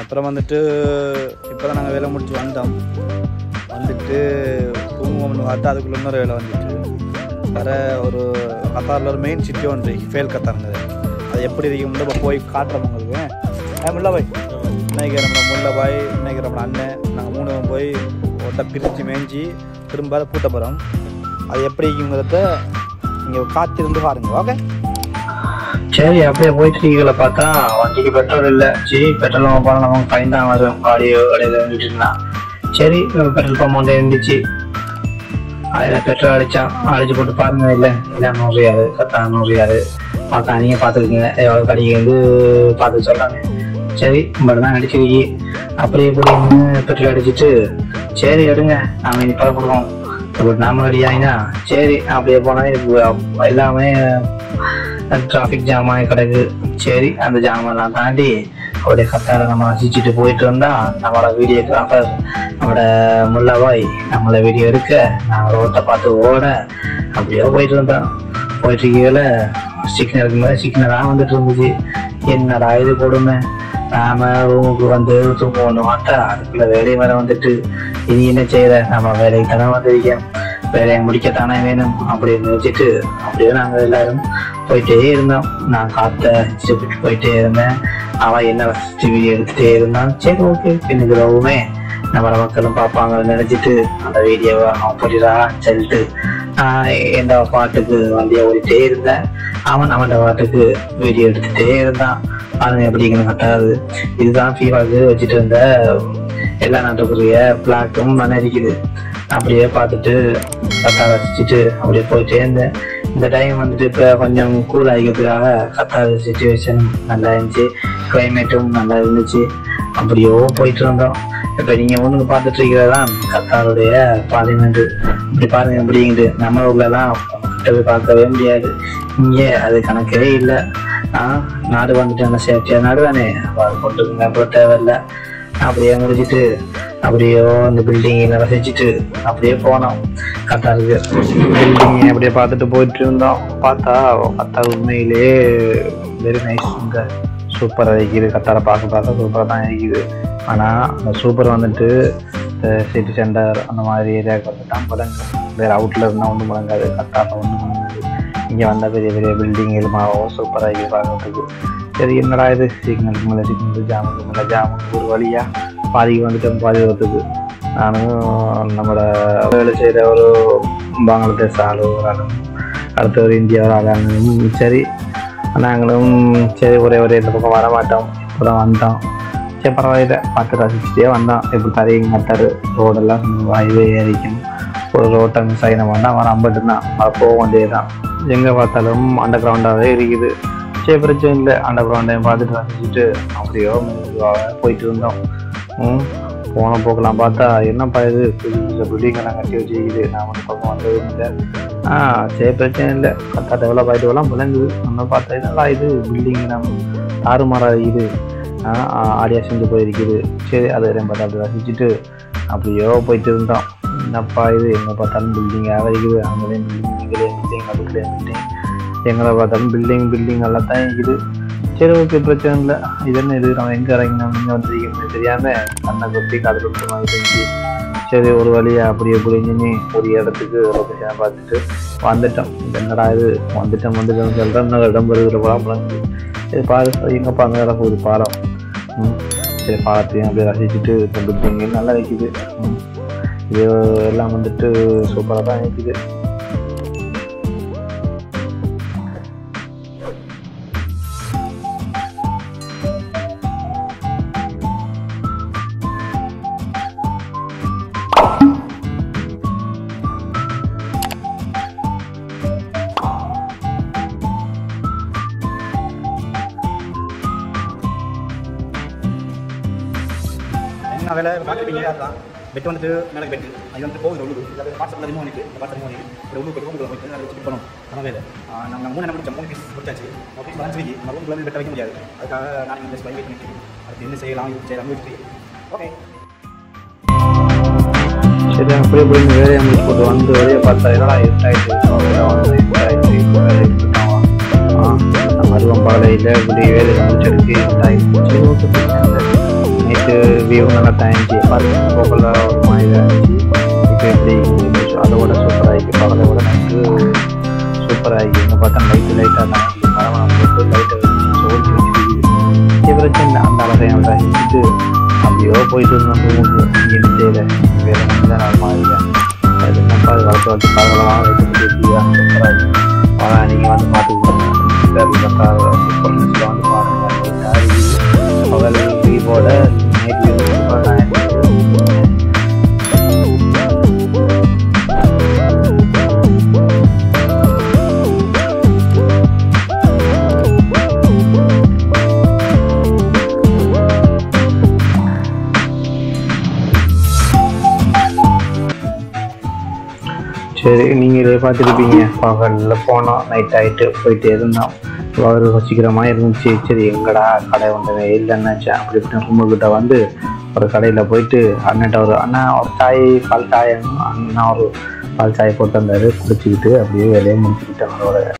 அப்புறம் வந்துட்டு இப்போ தான் நாங்கள் வேலை முடிச்சு வந்தோம். வந்துட்டு தூங்குவோம்னு பார்த்தா அதுக்குள்ளே இன்னொரு வேலை வந்துட்டு வேறு ஒரு கத்தாரில் ஒரு மெயின் சிட்டி ஒன்று ஃபேல் கத்தாருங்க. அது எப்படி இருக்கும்னு இப்போ போய் காட்டுறோம் உங்களுக்கு. முல்லாபாய் இன்னைக்கு நம்மளை முல்லாபாய் இன்னைக்கு நம்மளை அண்ணன் நாங்கள் 3 பேரும் போய் ஒட்டை பிரித்து மேய்ஞ்சி திரும்ப அதை பூட்ட போகிறோம். அது எப்படி இருக்குங்கிறத நீங்கள் காத்திருந்து பாருங்க. ஓகே சரி, அப்படியே போயிட்டு இருக்கீங்கள பார்த்தா வண்டிக்கு பெட்ரோல் இல்லை. சரி பெட்ரோல் நம்ம போனால் நமக்கு ஃபைன் தான் வரும். ஆடியோ கடையில் இருந்துட்டு இருந்தான். சரி பெட்ரோல் பம்ப் ஒன்று இருந்துச்சு. அதில் பெட்ரோல் அடிச்சு போட்டு பாருங்க. இல்லை 100 ரியாலு கத்தா 100 ரியாலு பார்த்தா நீங்கள் பார்த்துருக்கீங்க. எவ்வளோ கடைக்கு வந்து பார்த்து சொல்கிறாங்க. சரி இப்படி தான் அடிச்சிருக்கி. அப்படியே இப்படின்னு பெட்ரோல் அடிச்சுட்டு சரி எடுங்க நாங்கள் இப்போ கொடுக்கோம் இப்படி நாம ரெடி ஆகினா சரி அப்படியே போனால் எல்லாமே டிராஃபிக் ஜாம் ஆகி கிடக்கு. சரி அந்த ஜாமெல்லாம் தாண்டி அப்படியே கத்தாரை நம்ம ரசிச்சுட்டு போயிட்டு இருந்தா நம்மளோட வீடியோகிராஃபர் நம்மளோட முல்லாபாய் நம்மளை வீடியோ எடுக்க நாங்கள் ரோட்டை பார்த்து ஓட அப்படியே போயிட்டு இருந்தோம். போயிட்டு இருக்கையில சிக்னலுக்கு மேலே சிக்னலாக வந்துட்டு இருந்துச்சு. என்னடா இது கொடுமை, நாம ரூமுக்கு வந்து தூங்கணும் பார்த்தா அதுக்குள்ள வேலையை வர வந்துட்டு இனி என்ன செய்யற, நம்ம வேலைக்கு தானே வந்திருக்கேன், வேலையை முடிக்கத்தானே வேணும் அப்படின்னு வச்சுட்டு அப்படியே நாங்கள் எல்லாரும் போயிட்டே இருந்தோம். நான் காத்த விட்டு போயிட்டே இருந்தேன். அவன் என்ன வீடியோ எடுத்துட்டே இருந்தான். சரி ஓகே பின்னுக்கு ரொம்பவுமே நம்மள மக்களும் பார்ப்பாங்கன்னு நினைச்சிட்டு அந்த வீடியோவை அவன் போட்டிடா சொல்லிட்டு எந்த பாட்டுக்கு வண்டியை ஓடிட்டே இருந்தேன். அவன் பாட்டுக்கு வீடியோ எடுத்துட்டே இருந்தான். பாருங்க எப்படிங்கன்னு கட்டாது. இதுதான் ஃபீவாக்கு வச்சுட்டு இருந்த எல்லா நாட்டுக்குரிய பிளாக்கும் இருக்குது. அப்படியே பார்த்துட்டு கத்தாரை ரசிச்சுட்டு அப்படியே போயிட்டே இருந்தேன். இந்த டைம் வந்துட்டு இப்போ கொஞ்சம் கூல் ஆகிக்கிறதுக்காக கத்தார் சிச்சுவேஷன் நல்லா இருந்துச்சு, கிளைமேட்டும் நல்லா இருந்துச்சு. அப்படியோ போயிட்டு இருந்தோம். இப்போ நீங்கள் ஒன்று பார்த்துட்டு இருக்கிறதான் கத்தாருடைய பார்லிமெண்ட். இப்படி பாருங்க எப்படிங்கிட்டு நம்ம ஊர்லலாம் கிட்ட போய் பார்க்கவே முடியாது. இங்கே அது கணக்கே இல்லை. நாடு வந்துட்டு அந்த சேஃப்டியாக நாடு தானே, அது கொண்டுக்குங்க அப்புறம் தேவையில்லை. அப்படியே முடிச்சுட்டு அப்படியோ அந்த பில்டிங்கை ரசிச்சுட்டு அப்படியே போனோம். கத்தாருக்கு பில்டிங்கை அப்படியே பார்த்துட்டு போயிட்டு இருந்தோம். பார்த்தா கத்தார் உண்மையிலே வெரி நைஸ், இங்கே சூப்பராக இருக்குது. கத்தாரை பார்க்க சூப்பராக தான் இருக்குது. ஆனால் அந்த சூப்பர் வந்துட்டு சிட்டி சென்டர் அந்த மாதிரி ஏரியாவுக்கு வந்து தான் முடங்கும். வேறு அவுட்டில் இருந்தால் ஒன்றும் முடங்காது. கத்தாரில் ஒன்றும் முடங்காது. இங்கே வந்தால் பெரிய பெரிய பில்டிங் எலுமாவும் சூப்பராக இருக்குது பார்க்கறதுக்கு. சரி என்னடா இது சிக்னலுக்கு மேலே சிக்னல் ஜாமுக்கு மேலே ஜாமுக்கு ஒரு வழியாக பாதிக்கு வந்துட்டோம். பாதுகாத்துக்கு நானும் நம்மளோட வேலை செய்கிற ஒரு பங்களாதேஷ் ஆள் ஒரு ஆளும் அடுத்த ஒரு இந்தியா ஒரு ஆளும் சரி நாங்களும் சரி ஒரே இந்த பக்கம் வரமாட்டோம். இப்போ தான் வந்தோம். சரி பரவாயில்லை பார்த்து ரசிச்சுட்டே வந்தோம். இப்போ தரையும் கத்தாரு ரோடெல்லாம் ஹைவே ஏறிக்கணும். ஒரு ரோட்டை மிஸ் ஆகி நம்ம வந்தால் அவன் நம்பிட்டு தான் போக வேண்டியது தான். எங்கே பார்த்தாலும் அண்டர் கிரவுண்டாகவே இருக்குது. சரி பிரச்சனை இல்லை, அண்டர் கிரவுண்டையும் பார்த்துட்டு ரசிச்சுட்டு அப்படியோ போயிட்டு இருந்தோம். போன போக்கலாம் பார்த்தா என்னப்பா இது பில்டிங்கெல்லாம் கட்டி வச்சுக்கிது. நான் வந்து பக்கம் வந்தது இல்லை. சரி பிரச்சனை இல்லை, கரெக்டாக டெவலப் ஆகிட்டு வரலாம் விளங்குது. நம்ம பார்த்தா இதெல்லாம் இது பில்டிங் நம்ம தாறுமாறாக இது ஆடியா செஞ்சு போயிருக்குது. சரி அதை பார்த்தா அப்படி ரசிச்சுட்டு அப்படியோ போயிட்டு இருந்தோம். என்னப்பா இது எங்கே பார்த்தாலும் பில்டிங்காக இருக்குது. அங்கேயும் பில்டிங் இங்கேயும் பில்டிங் அதுக்குள்ளேயும் பில்டிங் எங்களை பார்த்தாலும் பில்டிங் எல்லாம் தான் இருக்குது. சரி ஓகே பிரச்சனை இல்லை. இது என்ன இது நம்ம எங்கே இறங்கினோம் இங்கே வந்துருக்கோம்னு தெரியாமல் கண்ணை கொட்டி காதில் விட்டுமா இருந்துச்சு. சரி ஒரு வழியாக அப்படியே புரிஞ்சுன்னு ஒரு இடத்துக்கு லொக்கேஷனை பார்த்துட்டு வந்துட்டோம். என்னடா இது வந்துட்டோம் சொல்கிறேன். இன்னொரு இடம் வருகிற போலாம் பிள்ளைங்க. சரி பாரு எங்கப்பா அங்கே ஒரு பாலம். சரி பாலத்தையும் அப்படியே ரசிச்சுட்டு இப்போ பில்டிங்கு நல்லா இருக்குது. இது எல்லாம் வந்துட்டு சூப்பராக தான் இருக்குது. என்ன வேலை பார்த்துட்டு தான் பெட் வந்துட்டு மேலே பெட்டு அது வந்து போகுது உள்ளுக்கு வாட்ஸ்அப்பில் ரிமூவ் பண்ணிட்டு வாட்ஸ்அப் ரிமூவ் பண்ணி இப்போ உள்ளுக்கு போயிட்டு உங்களுக்கு போயிட்டு அதை வச்சு பண்ணணும். ஆனால் வேலை நாங்கள் 3 என்ன முடிச்சோம் 3 பீஸ் முடிச்சாச்சு. 3 பீஸ் வச்சு வைக்கி மறுபடியும் குழந்தை பெட்ட வைக்க முடியாது. அதுக்காக நான் இந்த ஸ்பை வெயிட் பண்ணிட்டு அதுக்கு என்ன செய்யலாம் இது செய்யலாம் வச்சுட்டு ஓகே சரி அப்படியே போய் வேலையை முடிச்சு போட்டு வந்து வேலையை பார்த்தா இதெல்லாம் இருட்டாயிட்டு மருவம் பாலையில் இப்படி வேலையை முடிச்செடுக்கு சரி ஓகே வியூ நல்லா தாங்கிச்சு பார்த்து போகல ஒரு மாதிரி இருந்துச்சு. இப்போ எப்படி அதோட சூப்பராக ஆகிருக்கு, பகலை விட எனக்கு சூப்பராக ஆகிருக்கு. இங்கே பார்த்தா லைட்டாக தான் மரமாக போட்டு லைட்டை வச்சு சோல்ச்சி வச்சுருக்கு. பிரச்சனை அந்த அழகையும் ரசிச்சுட்டு அப்படியோ போயிட்டு இருந்தோம் ரூமுக்கு. இங்கே செய்யலை வேலை தான் நான் மாதிரியா அது நம்ம அது வளர்த்து பகலமாக வைக்கிறது எப்படிதான் சூப்பராக இருக்கு. ஆனால் நீங்கள் வந்து பார்த்துக்கிட்டாங்க வந்து பாருங்கள் பகல் வியூவோட நைட் வியூ சூப்பராக சரி. நீங்கள் இதை பார்த்துருப்பீங்க பகலில் போனோம் நைட் ஆகிட்டு போயிட்டு இருந்தோம். அவர் வசிக்கிறமாக இருந்துச்சு. சரி எங்கடா கடை வந்தது இல்லைன்னாச்சு அப்படி இப்படி ரூமுக்கிட்ட வந்து ஒரு கடையில் போயிட்டு அண்ணன்ட்ட ஒரு அண்ணா ஒரு சாய் பால் சாய் அண்ணா ஒரு பால் சாய் போட்டு வந்தார் குடிச்சிக்கிட்டு அப்படியே வேலையை முடிச்சுக்கிட்டு அவரோட